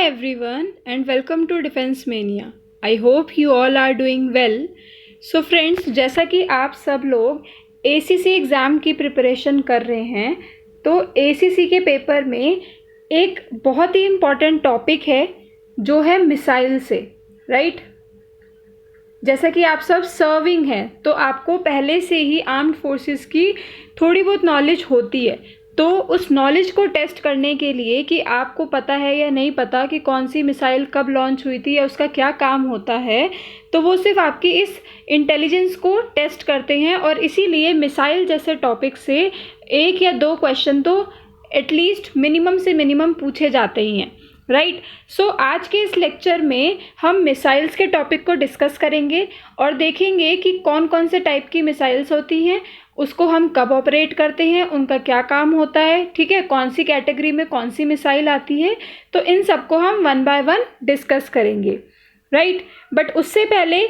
everyone and welcome to Defense Mania. I hope you all are doing well. So friends, जैसा कि आप सब लोग ACC एग्ज़ाम की प्रिपरेशन कर रहे हैं, तो ACC के पेपर में एक बहुत ही इम्पॉर्टेंट टॉपिक है जो है मिसाइल से, राइट? जैसा कि आप सब सर्विंग हैं, तो आपको पहले से ही आर्म्ड फोर्सेस की थोड़ी बहुत नॉलेज होती है। तो उस नॉलेज को टेस्ट करने के लिए कि आपको पता है या नहीं पता कि कौन सी मिसाइल कब लॉन्च हुई थी या उसका क्या काम होता है, तो वो सिर्फ आपकी इस इंटेलिजेंस को टेस्ट करते हैं। और इसीलिए मिसाइल जैसे टॉपिक से एक या दो क्वेश्चन तो एटलीस्ट मिनिमम से मिनिमम पूछे जाते ही हैं, राइट? सो आज के इस लेक्चर में हम मिसाइल्स के टॉपिक को डिस्कस करेंगे और देखेंगे कि कौन कौन से टाइप की मिसाइल्स होती हैं, उसको हम कब ऑपरेट करते हैं, उनका क्या काम होता है, ठीक है, कौन सी कैटेगरी में कौन सी मिसाइल आती है। तो इन सबको हम वन बाय वन डिस्कस करेंगे, राइट? बट उससे पहले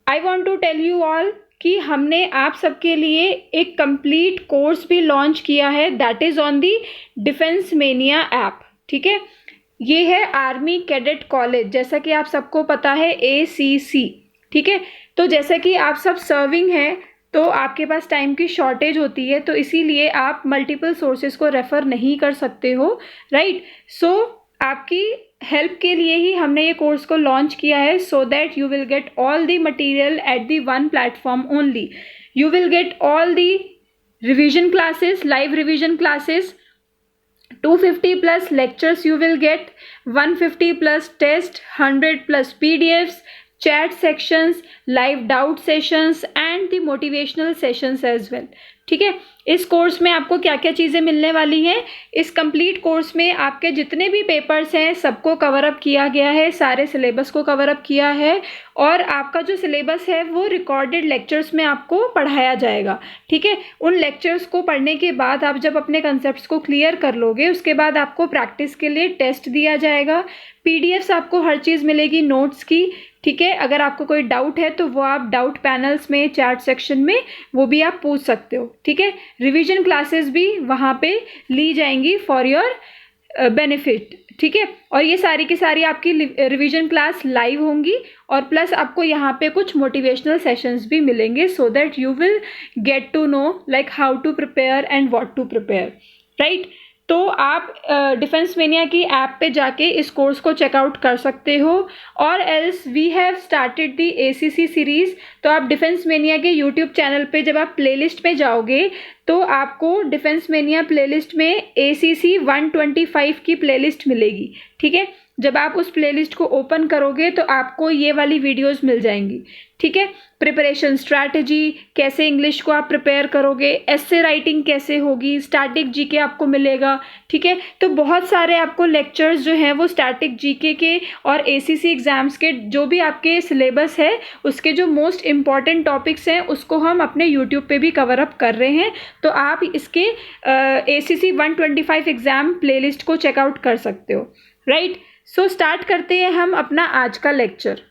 I want to tell you all कि हमने आप सबके लिए एक कंप्लीट कोर्स भी लॉन्च किया है, that is on the defence mania app, ठीक है। ये है आर्मी कैडेट कॉलेज, जैसा कि आप सबको पता है ACC, ठीक है। तो जैसा कि आप सब सर्विंग हैं, तो आपके पास टाइम की शॉर्टेज होती है, तो इसीलिए आप मल्टीपल सोर्सेज को रेफ़र नहीं कर सकते हो, राइट? सो आपकी हेल्प के लिए ही हमने ये कोर्स को लॉन्च किया है, सो that you will get all the material at the one platform only. You will get all the revision classes, live revision classes, 250 plus lectures you will get, 150 plus test, 100 plus PDFs, chat sections, live doubt sessions and the motivational sessions as well. ठीक है, इस course में आपको क्या क्या चीज़ें मिलने वाली हैं? इस कंप्लीट कोर्स में आपके जितने भी पेपर्स हैं सबको कवर अप किया गया है, सारे सिलेबस को कवर अप किया है और आपका जो सिलेबस है वो रिकॉर्डेड लेक्चर्स में आपको पढ़ाया जाएगा, ठीक है। उन लेक्चर्स को पढ़ने के बाद आप जब अपने कंसेप्ट्स को क्लियर कर लोगे, उसके बाद आपको प्रैक्टिस के लिए टेस्ट दिया जाएगा, PDFs आपको हर चीज़ मिलेगी नोट्स की, ठीक है। अगर आपको कोई डाउट है तो वो आप डाउट पैनल्स में, चैट सेक्शन में वो भी आप पूछ सकते हो, ठीक है। रिवीजन क्लासेस भी वहाँ पे ली जाएंगी फॉर योर बेनिफिट, ठीक है। और ये सारी की सारी आपकी रिवीजन क्लास लाइव होंगी और प्लस आपको यहाँ पे कुछ मोटिवेशनल सेशंस भी मिलेंगे, so that you will get to know like how to prepare and what to prepare, right? तो आप डिफेंस मेनिया की ऐप पे जाके इस कोर्स को चेकआउट कर सकते हो। और else we have started the ACC series, तो आप डिफेंस मेनिया के यूट्यूब चैनल पे जब आप प्लेलिस्ट में जाओगे तो आपको डिफेंस मेनिया प्लेलिस्ट में ACC 125 की प्लेलिस्ट मिलेगी, ठीक है। जब आप उस प्लेलिस्ट को ओपन करोगे तो आपको ये वाली वीडियोस मिल जाएंगी, ठीक है। प्रिपरेशन स्ट्रैटेजी, कैसे इंग्लिश को आप प्रिपेयर करोगे, एस्से राइटिंग कैसे होगी, स्टैटिक जीके आपको मिलेगा, ठीक है। तो बहुत सारे आपको लेक्चर्स जो हैं वो स्टैटिक जीके के और ACC एग्ज़ाम्स के जो भी आपके सिलेबस है उसके जो मोस्ट इम्पॉर्टेंट टॉपिक्स हैं उसको हम अपने यूट्यूब पे भी कवर अप कर रहे हैं। तो आप इसके ACC 125 एग्ज़ाम प्लेलिस्ट को चेकआउट कर सकते हो, राइट? सो स्टार्ट करते हैं हम अपना आज का लेक्चर।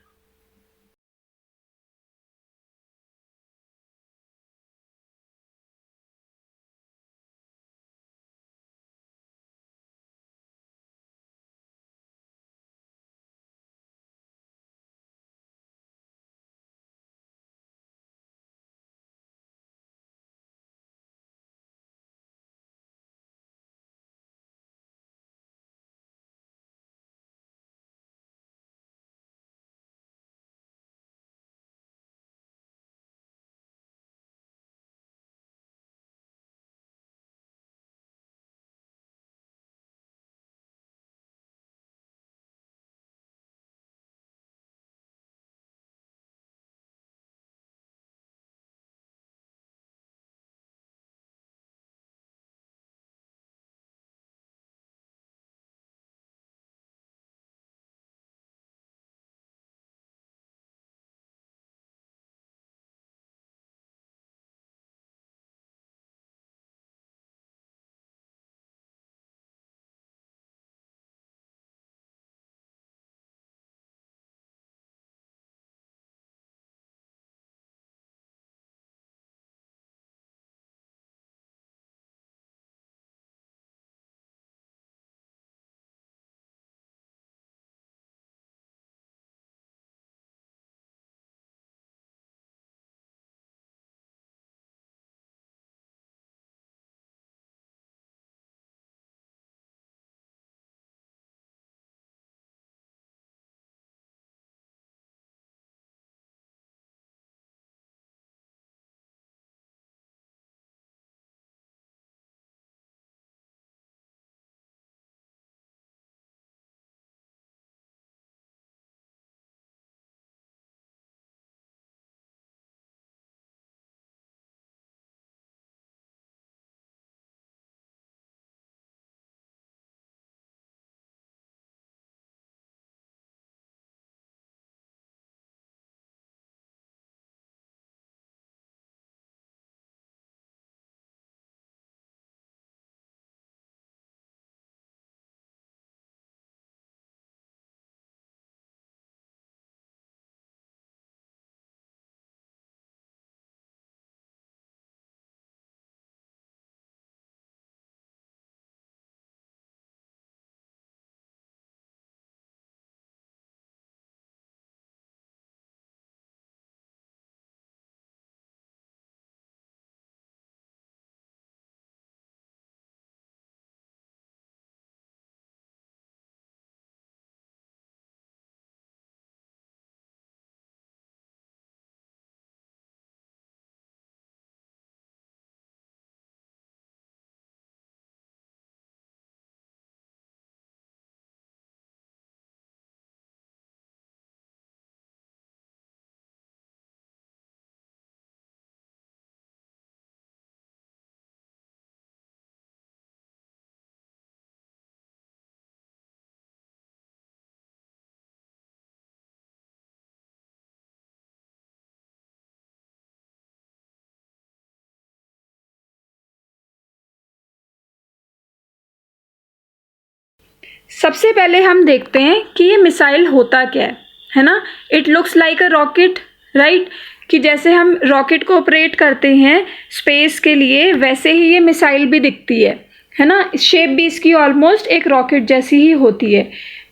सबसे पहले हम देखते हैं कि ये मिसाइल होता क्या है ना। It looks like a rocket, right, कि जैसे हम रॉकेट को ऑपरेट करते हैं स्पेस के लिए वैसे ही ये मिसाइल भी दिखती है ना। शेप भी इसकी ऑलमोस्ट एक रॉकेट जैसी ही होती है।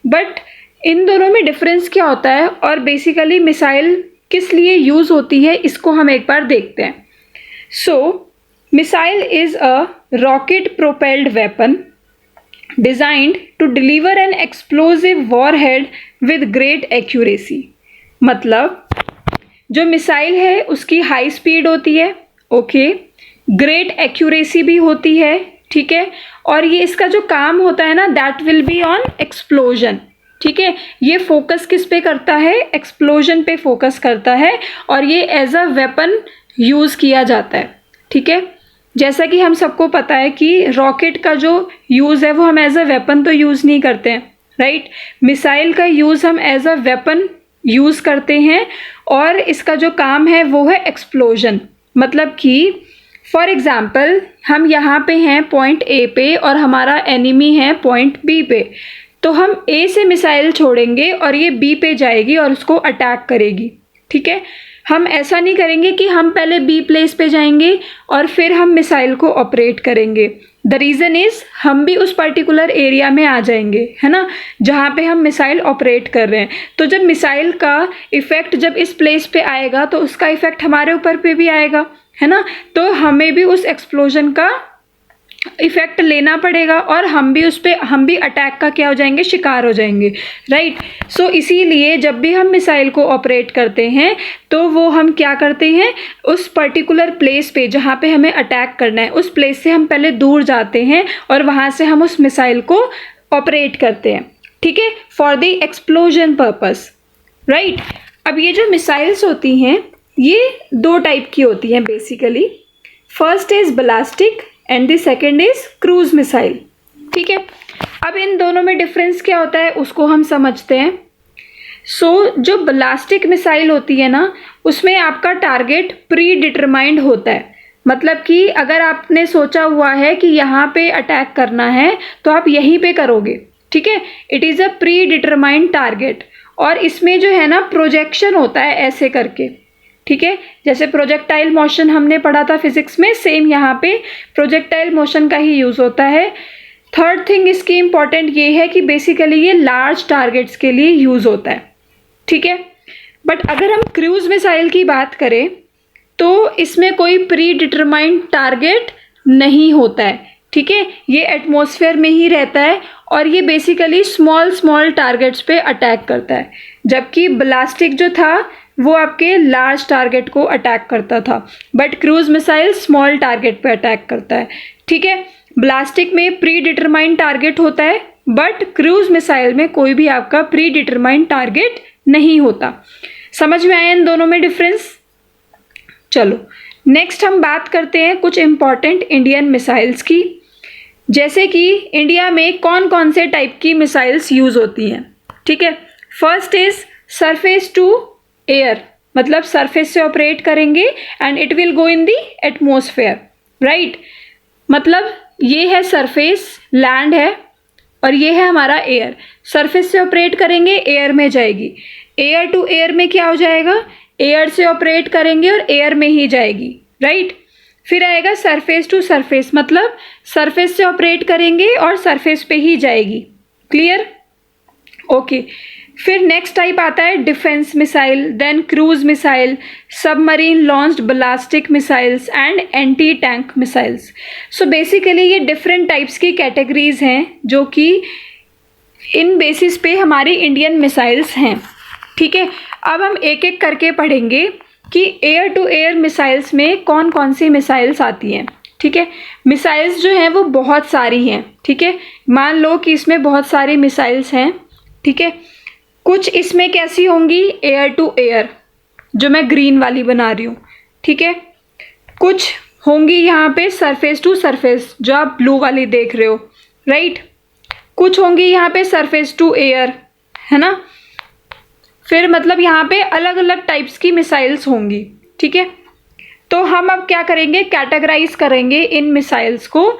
बट इन दोनों में डिफरेंस क्या होता है और बेसिकली मिसाइल किस लिए यूज़ होती है इसको हम एक बार देखते हैं। So missile is a rocket propelled weapon designed to deliver an explosive warhead with great accuracy। मतलब जो मिसाइल है उसकी हाई स्पीड होती है, ओके, ग्रेट एक्यूरेसी भी होती है, ठीक है, और ये इसका जो काम होता है ना that will be on explosion, ठीक है। ये फोकस किस पे करता है, एक्सप्लोजन पे फोकस करता है और ये एज अ वेपन यूज़ किया जाता है, ठीक है। जैसा कि हम सबको पता है कि रॉकेट का जो यूज़ है वो हम एज अ वेपन तो यूज़ नहीं करते हैं, राइट। मिसाइल का यूज़ हम एज अ वेपन यूज़ करते हैं और इसका जो काम है वो है एक्सप्लोजन। मतलब कि फॉर एग्ज़ाम्पल हम यहाँ पे हैं पॉइंट ए पे और हमारा एनिमी है पॉइंट बी पे, तो हम ए से मिसाइल छोड़ेंगे और ये बी पे जाएगी और उसको अटैक करेगी, ठीक है। हम ऐसा नहीं करेंगे कि हम पहले बी प्लेस पे जाएंगे और फिर हम मिसाइल को ऑपरेट करेंगे। द रीज़न इज़ हम भी उस पर्टिकुलर एरिया में आ जाएंगे, है ना, जहाँ पे हम मिसाइल ऑपरेट कर रहे हैं। तो जब मिसाइल का इफ़ेक्ट जब इस प्लेस पे आएगा तो उसका इफ़ेक्ट हमारे ऊपर पे भी आएगा, है ना। तो हमें भी उस एक्सप्लोजन का इफेक्ट लेना पड़ेगा और हम भी अटैक का क्या हो जाएंगे, शिकार हो जाएंगे, राइट। सो इसीलिए जब भी हम मिसाइल को ऑपरेट करते हैं तो वो हम क्या करते हैं, उस पर्टिकुलर प्लेस पे जहाँ पे हमें अटैक करना है उस प्लेस से हम पहले दूर जाते हैं और वहाँ से हम उस मिसाइल को ऑपरेट करते हैं, ठीक है, for the explosion purpose, right. अब ये जो मिसाइल्स होती हैं ये दो टाइप की होती हैं basically. First is ballistic and the second is cruise missile, ठीक है। अब इन दोनों में डिफरेंस क्या होता है उसको हम समझते हैं। जो बैलिस्टिक मिसाइल होती है ना उसमें आपका टारगेट प्री डिटरमाइंड होता है। मतलब कि अगर आपने सोचा हुआ है कि यहाँ पे अटैक करना है तो आप यहीं पे करोगे, ठीक है। It is a pre determined target और इसमें जो है ना प्रोजेक्शन होता है ऐसे करके, ठीक है। जैसे प्रोजेक्टाइल मोशन हमने पढ़ा था फिजिक्स में, सेम यहाँ पे प्रोजेक्टाइल मोशन का ही यूज़ होता है। थर्ड थिंग इसकी इम्पॉर्टेंट ये है कि बेसिकली ये लार्ज टारगेट्स के लिए यूज़ होता है, ठीक है। बट अगर हम क्रूज मिसाइल की बात करें तो इसमें कोई प्री डिटरमाइंड टारगेट नहीं होता है, ठीक है। ये एटमॉस्फेयर में ही रहता है और ये बेसिकली स्मॉल टारगेट्स पे अटैक करता है, जबकि बैलिस्टिक जो था वो आपके लार्ज टारगेट को अटैक करता था, but cruise missile small target पे अटैक करता है, ठीक है। बैलिस्टिक में प्री डिटरमाइंड टारगेट होता है बट क्रूज मिसाइल में कोई भी आपका प्री डिटरमाइंड टारगेट नहीं होता। समझ में आया इन दोनों में डिफरेंस। चलो नेक्स्ट हम बात करते हैं कुछ इम्पॉर्टेंट इंडियन मिसाइल्स की, जैसे कि इंडिया में कौन कौन से टाइप की मिसाइल्स यूज़ होती हैं, ठीक है। First is surface to air, मतलब सरफेस से ऑपरेट करेंगे and it will go in the atmosphere, right. मतलब ये है सरफेस, लैंड है, और ये है हमारा एयर। सरफेस से ऑपरेट करेंगे एयर में जाएगी, एयर टू एयर में क्या हो जाएगा, एयर से ऑपरेट करेंगे और एयर में ही जाएगी, राइट। फिर आएगा सरफेस टू सरफेस, मतलब सरफेस से ऑपरेट करेंगे और सरफेस पे ही जाएगी, क्लियर, ओके। फिर नेक्स्ट टाइप आता है defence missile, then cruise missile, submarine launched ballistic missiles and anti tank missiles. So basically ये डिफरेंट टाइप्स की कैटेगरीज हैं जो कि इन बेसिस पे हमारी इंडियन मिसाइल्स हैं, ठीक है। अब हम एक एक करके पढ़ेंगे कि एयर टू एयर मिसाइल्स में कौन कौन सी मिसाइल्स आती हैं, ठीक है। मिसाइल्स जो हैं वो बहुत सारी हैं, ठीक है। मान लो कि इसमें बहुत सारी मिसाइल्स हैं, ठीक है। कुछ इसमें कैसी होंगी, एयर टू एयर, जो मैं ग्रीन वाली बना रही हूँ, ठीक है। कुछ होंगी यहाँ पे सरफेस टू सरफेस, जो आप ब्लू वाली देख रहे हो, राइट। कुछ होंगी यहाँ पे सरफेस टू एयर, है ना। फिर मतलब यहाँ पे अलग अलग टाइप्स की मिसाइल्स होंगी, ठीक है। तो हम अब क्या करेंगे, कैटेगराइज करेंगे इन मिसाइल्स को,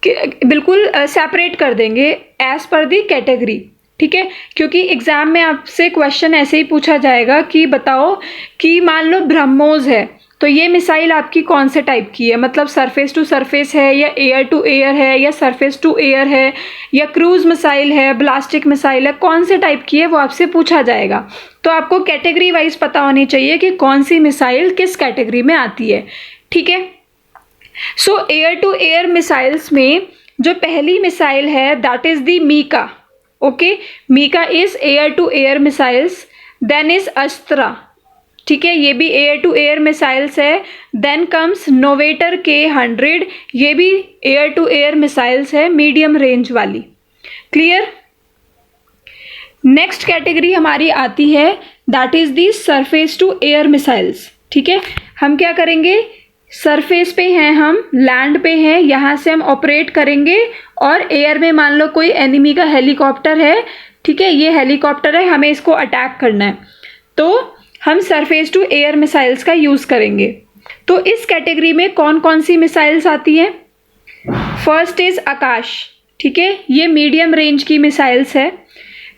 बिल्कुल सेपरेट कर देंगे एज पर दी कैटेगरी, ठीक है, क्योंकि एग्जाम में आपसे क्वेश्चन ऐसे ही पूछा जाएगा कि बताओ कि मान लो ब्रह्मोस है, तो ये मिसाइल आपकी कौन से टाइप की है, मतलब सरफेस टू सरफेस है या एयर टू एयर है या सरफेस टू एयर है या क्रूज मिसाइल है, ब्लास्टिक मिसाइल है, कौन से टाइप की है वो आपसे पूछा जाएगा। तो आपको कैटेगरी वाइज पता होनी चाहिए कि कौन सी मिसाइल किस कैटेगरी में आती है, ठीक है। So air to air missiles में जो पहली मिसाइल है that is the MICA, okay, MICA is air to air missiles. Then is Astra, ठीक है, ये भी एयर टू एयर मिसाइल्स है। देन कम्स नोवेटर K-100, ये भी एयर टू एयर मिसाइल्स है, मीडियम रेंज वाली। क्लियर। नेक्स्ट कैटेगरी हमारी आती है that is the surface to air missiles, ठीक है। हम क्या करेंगे, सरफेस पे हैं, हम लैंड पे हैं, यहाँ से हम ऑपरेट करेंगे और एयर में मान लो कोई एनिमी का हेलीकॉप्टर है, ठीक है, ये हेलीकॉप्टर है, हमें इसको अटैक करना है, तो हम सरफेस टू एयर मिसाइल्स का यूज़ करेंगे। तो इस कैटेगरी में कौन कौन सी मिसाइल्स आती हैं। फर्स्ट इज आकाश, ठीक है, ये मीडियम रेंज की मिसाइल्स है।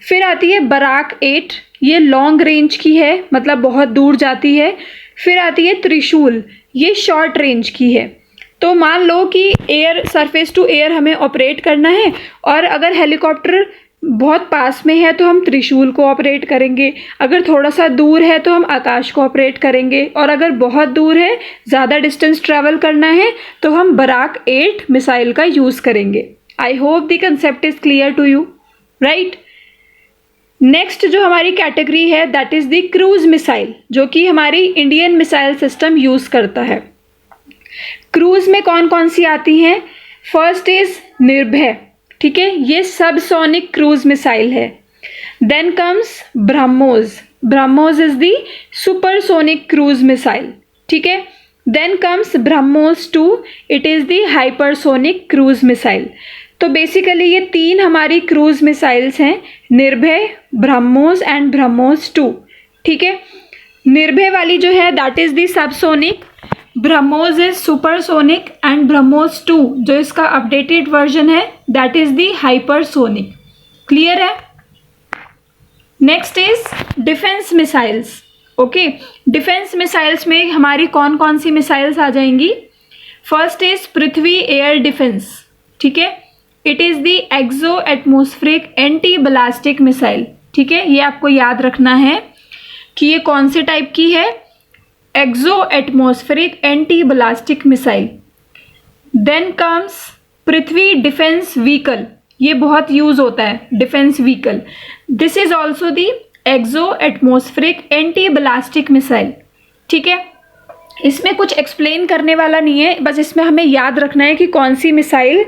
फिर आती है बराक 8, ये लॉन्ग रेंज की है, मतलब बहुत दूर जाती है। फिर आती है त्रिशूल, ये शॉर्ट रेंज की है। तो मान लो कि एयर सरफेस टू एयर हमें ऑपरेट करना है और अगर हेलीकॉप्टर बहुत पास में है तो हम त्रिशूल को ऑपरेट करेंगे, अगर थोड़ा सा दूर है तो हम आकाश को ऑपरेट करेंगे, और अगर बहुत दूर है, ज़्यादा डिस्टेंस ट्रैवल करना है, तो हम बराक 8 मिसाइल का यूज़ करेंगे। I hope the concept is clear to you, right. Next जो हमारी कैटेगरी है that is the cruise missile, जो कि हमारी इंडियन मिसाइल सिस्टम यूज़ करता है। क्रूज में कौन कौन सी आती हैं। फर्स्ट इज़ निर्भय, ठीक है, ये सबसोनिक क्रूज मिसाइल है। Then comes BrahMos, BrahMos is the supersonic cruise missile, ठीक है। Then comes BrahMos 2, it is the hypersonic cruise missile. तो बेसिकली ये तीन हमारी क्रूज मिसाइल्स हैं, निर्भय, ब्रह्मोस एंड ब्रह्मोस 2, ठीक है। निर्भय वाली जो है that is the subsonic, BrahMos is supersonic and BrahMos 2 जो इसका अपडेटेड वर्जन है that is the hypersonic. Clear है। Next is defence missiles, okay. Defence missiles में हमारी कौन कौन सी मिसाइल्स आ जाएंगी। First is Prithvi air defence, ठीक है, it is the exo atmospheric anti ballistic missile, ठीक है, ये आपको याद रखना है कि ये कौन से टाइप की है, exo atmospheric anti ballistic missile. Then comes Prithvi defence vehicle, ये बहुत यूज होता है defence vehicle, this is also the exo atmospheric anti ballistic missile, ठीक है। इसमें कुछ एक्सप्लेन करने वाला नहीं है, बस इसमें हमें याद रखना है कि कौन सी मिसाइल,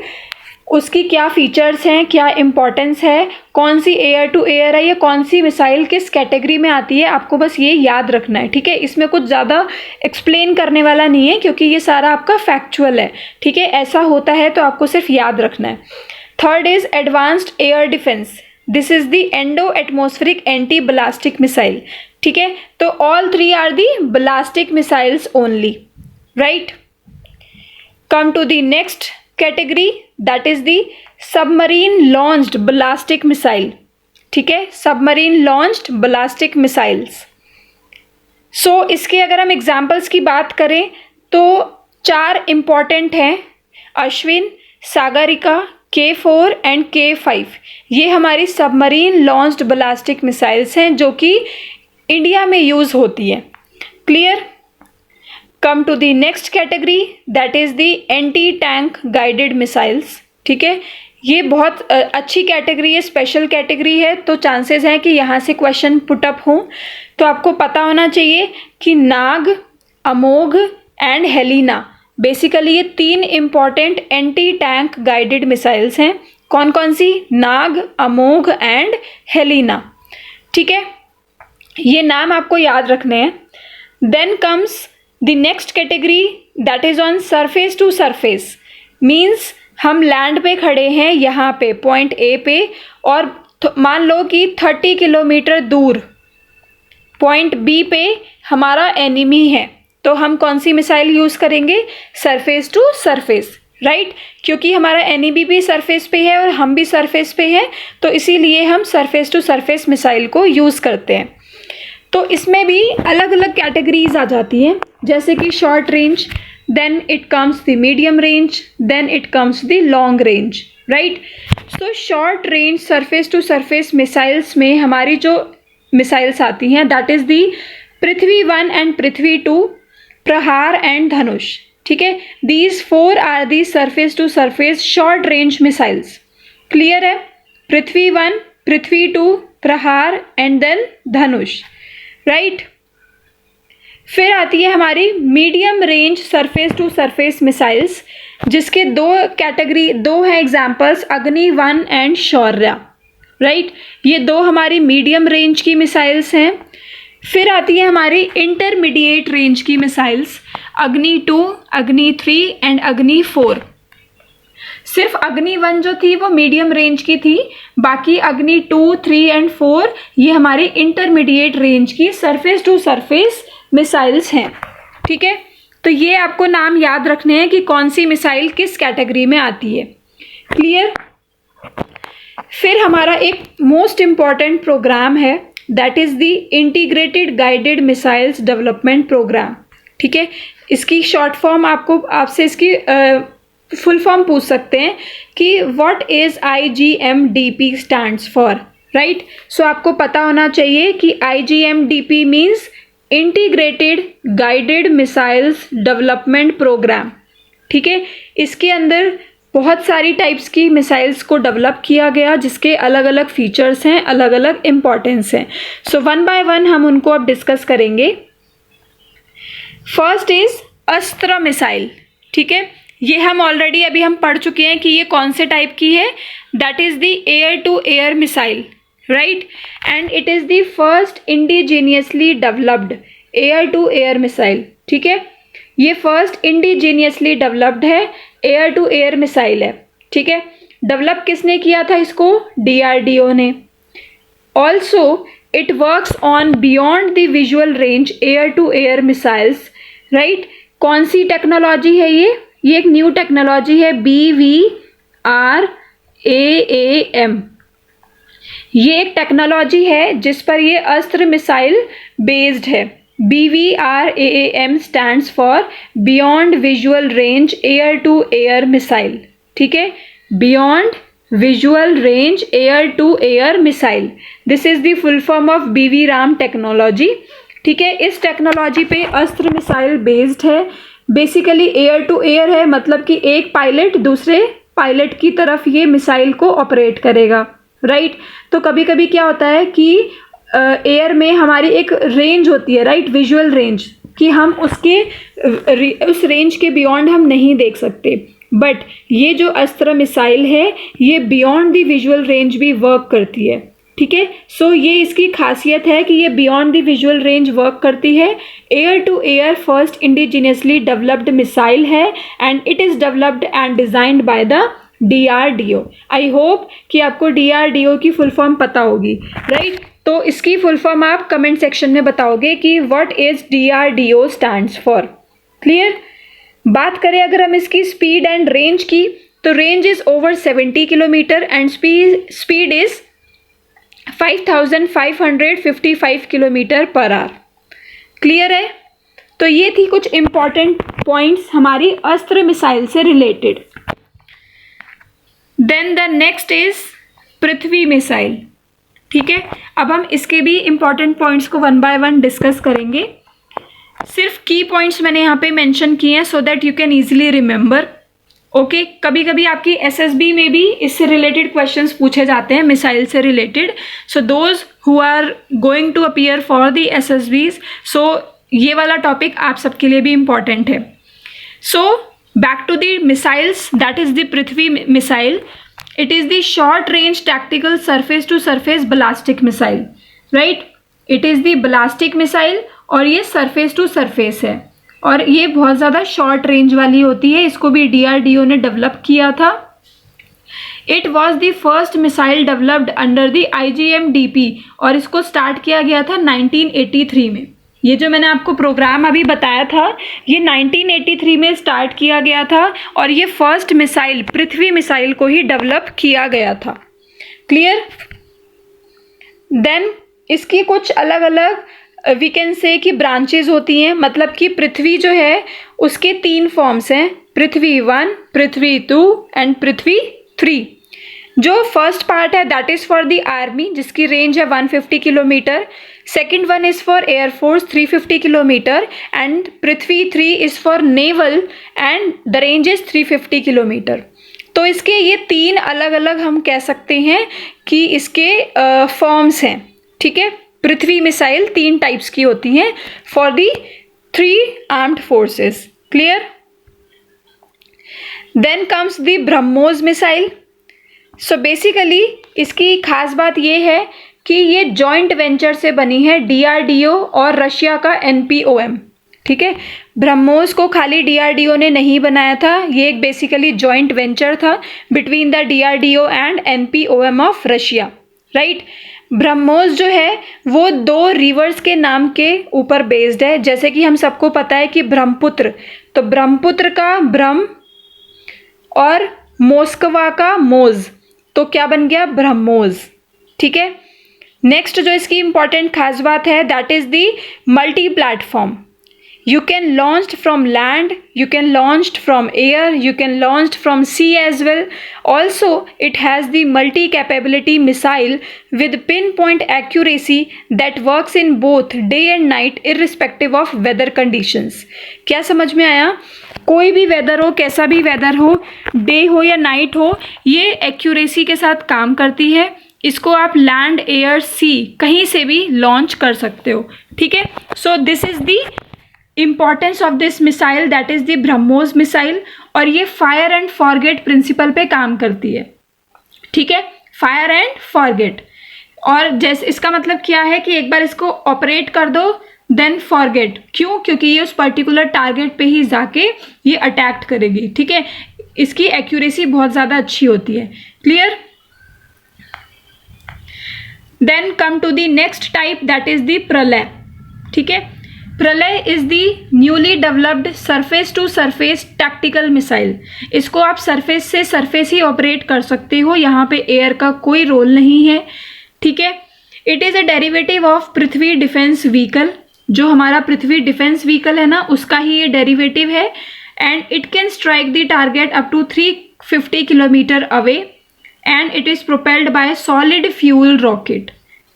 उसकी क्या फीचर्स हैं, क्या इम्पोर्टेंस है, कौन सी एयर टू एयर है, या कौन सी मिसाइल किस कैटेगरी में आती है, आपको बस ये याद रखना है, ठीक है। इसमें कुछ ज़्यादा एक्सप्लेन करने वाला नहीं है क्योंकि ये सारा आपका फैक्चुअल है, ठीक है, ऐसा होता है तो आपको सिर्फ याद रखना है। Third is advanced air defence, this is the endo atmospheric anti ballistic missile, ठीक है। तो all three are the ballistic missiles only, right. Come to the next category that is the submarine launched ballistic missile, ठीक है, submarine launched ballistic missiles. So इसके अगर हम examples की बात करें तो 4 इम्पॉर्टेंट हैं, Ashwin, Sagarika, K4 and K5, ये हमारी सबमरीन लॉन्च्ड ब्लास्टिक मिसाइल्स हैं जो कि इंडिया में यूज़ होती है। Clear. Come to the next category that is the anti tank guided missiles, ठीक है, ये बहुत अच्छी कैटेगरी है, स्पेशल कैटेगरी है, तो चांसेस हैं कि यहाँ से क्वेश्चन पुटअप हों। तो आपको पता होना चाहिए कि नाग, अमोघ एंड हेलिना, बेसिकली ये 3 important anti tank guided missiles हैं। कौन कौन सी, नाग, अमोघ एंड हेलिना, ठीक है, ये नाम आपको याद रखने हैं। Then comes the next category that is on surface to surface, means हम लैंड पे खड़े हैं यहाँ पे पॉइंट ए पे, और मान लो कि 30 किलोमीटर दूर पॉइंट बी पे हमारा एनिमी है, तो हम कौन सी मिसाइल यूज़ करेंगे, सरफेस टू सरफेस, राइट, क्योंकि हमारा NEB भी सरफेस पे है और हम भी सरफेस पे हैं, तो इसीलिए हम सरफेस टू सरफेस मिसाइल को यूज़ करते हैं। तो इसमें भी अलग अलग कैटेगरीज आ जाती हैं, जैसे कि short range, then it comes the medium range, then it comes the long range, right. So short range surface to surface missiles में हमारी जो मिसाइल्स आती हैं that is the Prithvi one and Prithvi two, Prahar and Dhanush, ठीक है। These 4 are the surface to surface short range missiles. Clear है? Prithvi one, पृथ्वी-2, Prahar and then Dhanush, right. फिर आती है हमारी medium range surface to surface missiles, जिसके दो हैं examples, Agni one and Shaurya, right. ये दो हमारी मीडियम रेंज की मिसाइल्स हैं। फिर आती है हमारी इंटरमीडिएट रेंज की मिसाइल्स, अग्नि-2, अग्नि-3 एंड अग्नि-4। सिर्फ अग्नि-1 जो थी वो मीडियम रेंज की थी, बाकी अग्नि-2, 3 एंड 4 ये हमारे इंटरमीडिएट रेंज की सरफेस टू सरफेस मिसाइल्स हैं, ठीक है। तो ये आपको नाम याद रखने हैं कि कौन सी मिसाइल किस कैटेगरी में आती है। क्लियर? फिर हमारा एक मोस्ट इम्पॉर्टेंट प्रोग्राम है, that is the integrated guided missiles development programme, ठीक है। इसकी शॉर्ट फॉर्म आपसे इसकी फुल फॉर्म पूछ सकते हैं कि what is IGMDP stands for, right. So आपको पता होना चाहिए कि IGMDP means integrated guided missiles development programme, ठीक है। इसके अंदर बहुत सारी टाइप्स की मिसाइल्स को डेवलप किया गया, जिसके अलग अलग फीचर्स हैं, अलग अलग इम्पॉर्टेंस हैं। सो वन बाय वन हम उनको अब डिस्कस करेंगे। फर्स्ट इज अस्त्र मिसाइल, ठीक है। ये हम ऑलरेडी अभी हम पढ़ चुके हैं कि ये कौन से टाइप की है, that is the air to air missile, right, and it is the first indigenously developed air to air missile, ठीक है। ये फर्स्ट इंडिजीनियसली डेवलप्ड है, एयर टू एयर मिसाइल है, ठीक है। डेवलप किसने किया था इसको? DRDO ने। Also it works on beyond the visual range air to air missiles, right. कौन सी टेक्नोलॉजी है ये एक न्यू टेक्नोलॉजी है, BVRAAM। ये एक टेक्नोलॉजी है जिस पर ये अस्त्र मिसाइल बेस्ड है। BVRAAM stands for beyond visual range air to air missile, ठीक है। Beyond visual range air to air missile, this is the full form of BVRAAM technology, ठीक है। इस टेक्नोलॉजी पे अस्त्र मिसाइल बेस्ड है। बेसिकली एयर टू एयर है, मतलब कि एक पायलट दूसरे पायलट की तरफ ये मिसाइल को ऑपरेट करेगा, राइट। तो कभी कभी क्या होता है कि एयर में हमारी एक रेंज होती है, राइट, विजुअल रेंज, कि हम उस रेंज के बियॉन्ड हम नहीं देख सकते, बट ये जो अस्त्र मिसाइल है ये बियॉन्ड द विजुअल रेंज भी वर्क करती है, ठीक है। सो ये इसकी खासियत है कि ये beyond the visual range work करती है। Air to air first indigenously developed missile है and it is developed and designed by the DRDO। I hope कि आपको DRDO की फुल फॉर्म पता होगी, राइट। तो इसकी फुल फॉर्म आप कमेंट सेक्शन में बताओगे कि what is DRDO stands for. Clear? बात करें अगर हम इसकी स्पीड एंड रेंज की, तो range is over 70 kilometre and speed is 5555 kilometre per hour. Clear है? तो ये थी कुछ इंपॉर्टेंट पॉइंट्स हमारी अस्त्र मिसाइल से related. Then the next is Prithvi missile, ठीक है। अब हम इसके भी इंपॉर्टेंट पॉइंट्स को वन बाय वन डिस्कस करेंगे। सिर्फ की पॉइंट्स मैंने यहाँ पे मेंशन किए हैं सो that you can easily remember, okay. कभी कभी आपकी SSB में भी इससे रिलेटेड क्वेश्चंस पूछे जाते हैं, मिसाइल से related. So those who are going to appear for the SSBs, so ये वाला टॉपिक आप सबके लिए भी इम्पॉर्टेंट है। So back to the missiles, that is the Prithvi missile. It is the short range tactical surface to surface ballistic missile, right. It is the ballistic missile और ये surface to surface है और ये बहुत ज़्यादा शॉर्ट रेंज वाली होती है। इसको भी DRDO ने डेवलप किया था। It was the first missile developed under the IGMDP और इसको स्टार्ट किया गया था 1983 में, ये जो मैंने आपको प्रोग्राम अभी बताया था ये 1983 में स्टार्ट किया गया था और ये फर्स्ट मिसाइल पृथ्वी मिसाइल को ही डेवलप किया गया था। क्लियर? देन इसकी कुछ अलग अलग वी कैन से कि ब्रांचेज होती हैं, मतलब कि पृथ्वी जो है उसके 3 फॉर्म्स हैं, पृथ्वी 1, पृथ्वी 2 एंड पृथ्वी 3। जो फर्स्ट पार्ट है that is for the army जिसकी रेंज है 150 kilometre, second one is for air force 350 kilometre and Prithvi 3 is for naval and the range is 350 kilometre. तो इसके ये 3 अलग अलग हम कह सकते हैं कि इसके फॉर्म्स हैं। ठीक है, पृथ्वी मिसाइल 3 टाइप्स की होती हैं for the 3 armed forces. Clear? Then comes the BrahMos missile. So basically इसकी खास बात ये है कि ये जॉइंट वेंचर से बनी है DRDO और रशिया का NPOM। ठीक है, ब्रह्मोस को खाली DRDO ने नहीं बनाया था, ये एक बेसिकली जॉइंट वेंचर था between the DRDO and NPOM of Russia. Right? BrahMos जो है वो 2 रिवर्स के नाम के ऊपर बेस्ड है, जैसे कि हम सबको पता है कि ब्रह्मपुत्र, तो ब्रह्मपुत्र का ब्रह्म और मोस्कवा का मोज, तो क्या बन गया? ब्रह्मोस। ठीक है, नेक्स्ट जो इसकी इंपॉर्टेंट खास बात है that is the multi platform. You can launch from land, you can launch from air, you can launch from sea as well. Also, it has the multi-capability missile with pinpoint accuracy that works in both day and night irrespective of weather conditions. क्या समझ में आया? कोई भी weather हो, कैसा भी weather हो, डे हो या नाइट हो, ये एक्यूरेसी के साथ काम करती है। इसको आप लैंड, एयर, सी कहीं से भी लॉन्च कर सकते हो। ठीक है, so this is the importance of this missile that is the BrahMos missile, और ये फायर एंड फॉरगेट प्रिंसिपल पे काम करती है। ठीक है, फायर एंड फॉरगेट, और जैसे इसका मतलब क्या है कि एक बार इसको ऑपरेट कर दो देन फॉरगेट। क्यों? क्योंकि ये उस पर्टिकुलर टारगेट पे ही जाके ये अटैक करेगी। ठीक है, इसकी एक्यूरेसी बहुत ज़्यादा अच्छी होती है। Clear? Then come to the next type that is the Pralay. ठीक है, Pralay is the newly developed surface to surface tactical missile. इसको आप सरफेस से सरफेस ही ऑपरेट कर सकते हो, यहाँ पे एयर का कोई रोल नहीं है। ठीक है, it is a derivative of Prithvi defence vehicle. जो हमारा पृथ्वी डिफेंस व्हीकल है ना, उसका ही ये डेरिवेटिव है, and it can strike the target up to 350 kilometre away and it is propelled by solid fuel rocket.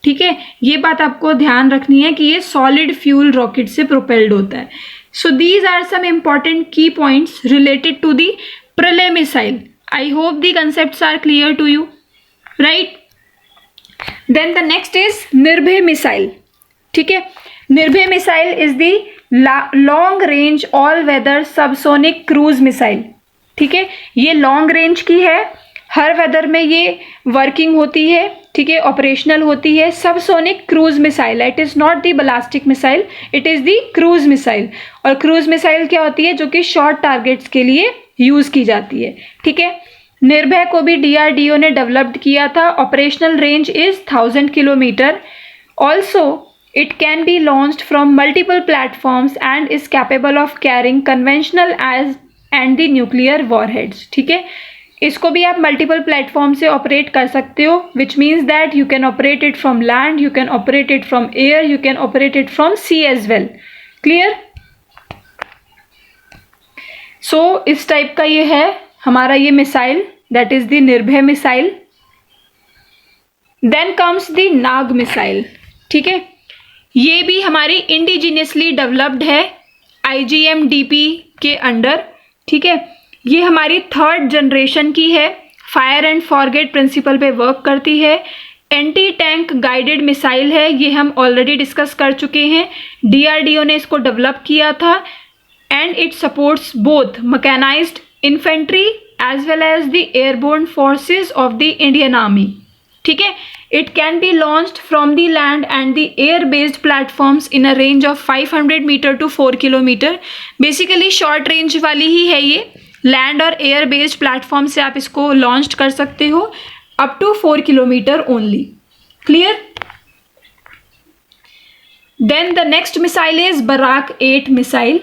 ठीक है, ये बात आपको ध्यान रखनी है कि ये सॉलिड फ्यूल रॉकेट से प्रोपेल्ड होता है। So these are some important की points related to the Pralay missile. I hope the concepts are clear to you, right? Then the next is Nirbhay missile. ठीक है, Nirbhay missile is the long range all weather subsonic cruise missile. ठीक है, ये long range की है, हर weather में ये working होती है। ठीक है, ऑपरेशनल होती है। Subsonic cruise missile, it is not the ballistic missile, it is the cruise missile. और क्रूज मिसाइल क्या होती है? जो कि शॉर्ट टारगेट्स के लिए यूज़ की जाती है। ठीक है, निर्भय को भी DRDO ने डेवलप्ड किया था। Operational range is 1000 kilometre. Also it can be launched from multiple platforms and is capable of carrying conventional as and the nuclear warheads. ठीक है, इसको भी आप मल्टीपल प्लेटफॉर्म से ऑपरेट कर सकते हो, which means that you can operate it from land, you can operate it from air, you can operate it from sea as well. Clear? So इस टाइप का ये है हमारा ये missile that is the Nirbhay missile. Then comes the Nag missile. ठीक है, ये भी हमारी इंडिजिनियसली डेवलप्ड है IGM-DP के अंडर। ठीक है, ये हमारी 3rd जनरेशन की है, फायर एंड फॉरगेट प्रिंसिपल पे वर्क करती है। एंटी टैंक गाइडेड मिसाइल है, ये हम ऑलरेडी डिस्कस कर चुके हैं। DRDO ने इसको डेवलप किया था and it supports both mechanised infantry as well as the airborne forces of the Indian army. ठीक है, it can be launched from the land and the air based platforms in a range of 500 metre to 4 kilometre. Basically short range वाली ही है ये, land और air based platform से आप इसको लॉन्च कर सकते हो up to 4 kilometre only. Clear? Then the next missile is Barak 8 missile.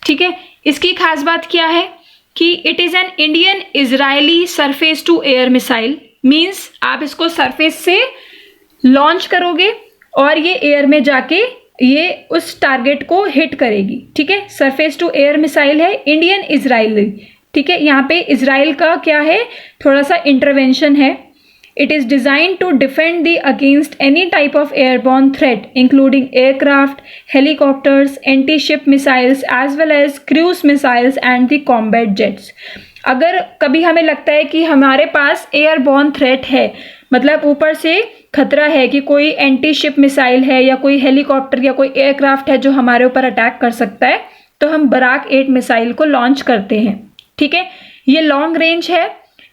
ठीक है, इसकी खास बात क्या है कि it is an Indian Israeli surface to air missile. Means आप इसको सरफेस से लॉन्च करोगे और ये एयर में जाके ये उस टारगेट को हिट करेगी। ठीक है, सरफेस टू एयर मिसाइल है, इंडियन इजरायली। ठीक है, यहाँ पे इजराइल का क्या है, थोड़ा सा इंटरवेंशन है। It is design to defend the against any type of airborne threat including aircraft, helicopters, anti ship missiles as well as cruise missiles and the combat jets. अगर कभी हमें लगता है कि हमारे पास एयरबॉर्न थ्रेट है, मतलब ऊपर से खतरा है कि कोई एंटी शिप मिसाइल है या कोई हेलीकॉप्टर या कोई एयरक्राफ्ट है जो हमारे ऊपर अटैक कर सकता है, तो हम बराक 8 मिसाइल को लॉन्च करते हैं। ठीक है, ये लॉन्ग रेंज है,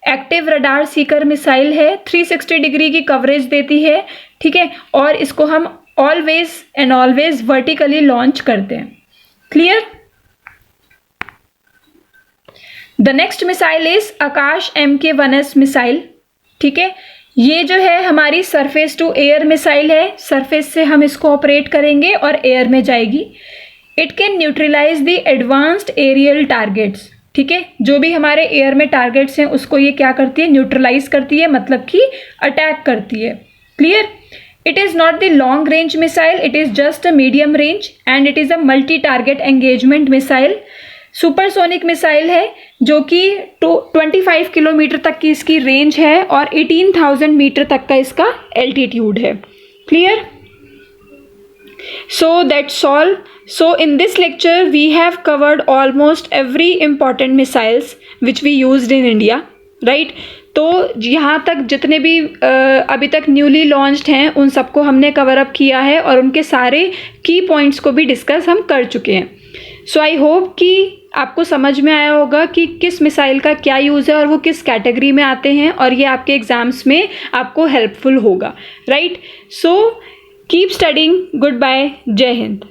एक्टिव रडार सीकर मिसाइल है, 360 डिग्री की कवरेज देती है। ठीक है, और इसको हम always and always vertically launch करते हैं। Clear? The next missile is Akash MK1S missile. ठीक है, ये जो है हमारी सरफेस टू एयर मिसाइल है, सरफेस से हम इसको ऑपरेट करेंगे और एयर में जाएगी। It can neutralise the advanced aerial targets. ठीक है, जो भी हमारे एयर में टारगेट्स हैं उसको ये क्या करती है, न्यूट्रलाइज करती है, मतलब कि अटैक करती है। Clear? It is not the long range missile, it is just a medium range and it is a multi target engagement missile. Supersonic missile है जो कि 25 किलोमीटर तक की इसकी रेंज है और 18,000 मीटर तक का इसका एल्टीट्यूड है। Clear? So that's all. So in this lecture we have covered almost every important missiles which we used in India, right? तो यहाँ तक जितने भी अभी तक न्यूली लॉन्च्ड हैं उन सबको हमने कवर अप किया है और उनके सारे की पॉइंट्स को भी डिस्कस हम कर चुके हैं। सो आई होप कि आपको समझ में आया होगा कि किस मिसाइल का क्या यूज़ है और वो किस कैटेगरी में आते हैं और ये आपके एग्ज़ाम्स में आपको हेल्पफुल होगा, right? So keep studying. Good bye, जय हिंद।